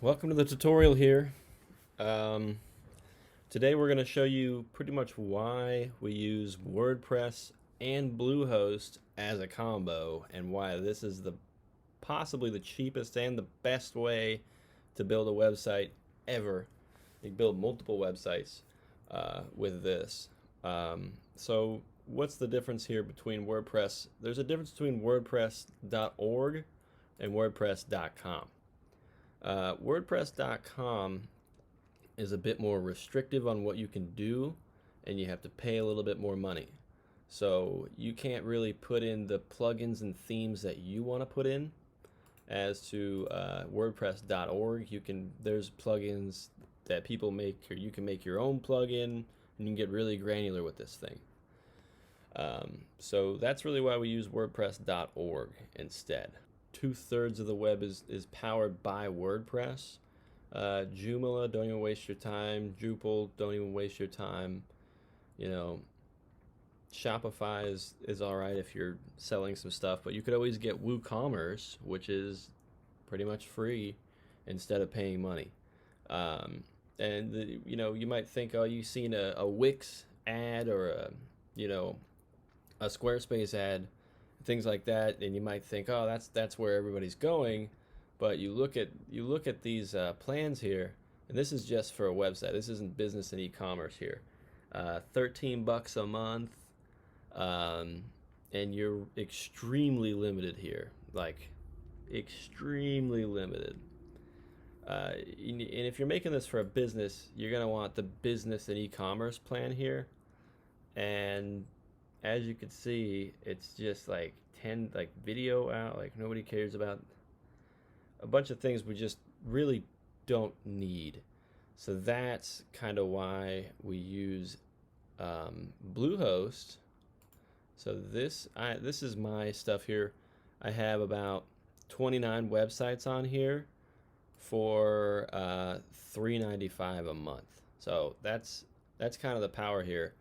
Welcome to the tutorial here. Today we're going to show you pretty much why we use WordPress and Bluehost as a combo and why this is possibly the cheapest and the best way to build a website ever. You can build multiple websites with this. So what's the difference here between WordPress? There's a difference between WordPress.org and WordPress.com. WordPress.com is a bit more restrictive on what you can do, and you have to pay a little bit more money. So you can't really put in the plugins and themes that you want to put in. As to WordPress.org, there's plugins that people make, or you can make your own plugin, and you can get really granular with this thing. So that's really why we use WordPress.org instead. 2/3 of the web is powered by WordPress. Joomla, don't even waste your time. Drupal, don't even waste your time. You know, Shopify is all right if you're selling some stuff, but you could always get WooCommerce, which is pretty much free instead of paying money. You might think, oh, you've seen a Wix ad or a Squarespace ad, things like that, and you might think, oh, that's where everybody's going. But you look at these plans here, and this is just for a website. This isn't business and e-commerce here. $13 a month, and you're extremely limited here, like extremely limited. And if you're making this for a business, you're gonna want the business and e-commerce plan here, and as you can see, it's just like 10 video out, like nobody cares about a bunch of things we just really don't need. So that's kind of why we use Bluehost. So this is my stuff here. I have about 29 websites on here for $3.95 a month. So that's kind of the power here.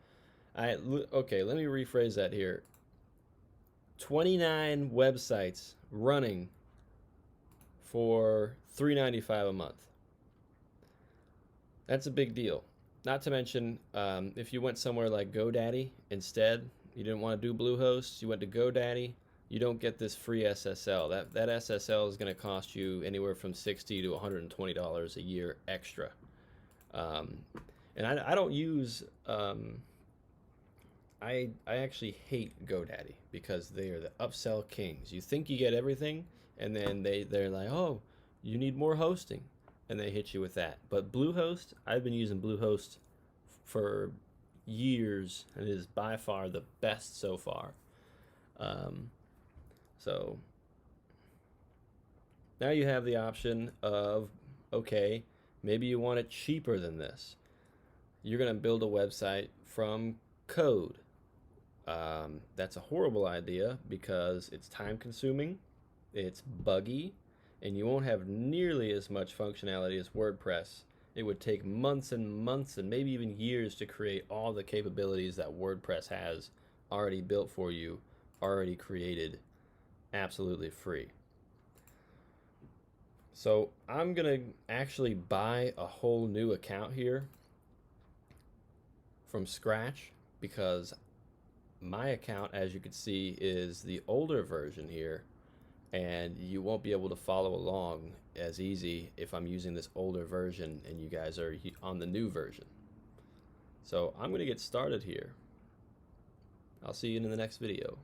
Okay, let me rephrase that here. 29 websites running for $3.95 a month. That's a big deal. Not to mention, if you went somewhere like GoDaddy instead, you didn't want to do Bluehost, you went to GoDaddy, you don't get this free SSL. That SSL is going to cost you anywhere from $60 to $120 a year extra. And I don't use... I actually hate GoDaddy because they are the upsell kings. You think you get everything, and then they're like, oh, you need more hosting, and they hit you with that. But Bluehost, I've been using Bluehost for years, and it is by far the best so far. So now you have the option of, okay, maybe you want it cheaper than this. You're going to build a website from code. That's a horrible idea because it's time consuming, it's buggy, and you won't have nearly as much functionality as WordPress. It would take months and months and maybe even years to create all the capabilities that WordPress has already built for you, already created, absolutely free. So I'm gonna actually buy a whole new account here from scratch because my account, as you can see, is the older version here, and you won't be able to follow along as easy if I'm using this older version and you guys are on the new version. So I'm going to get started here. I'll see you in the next video.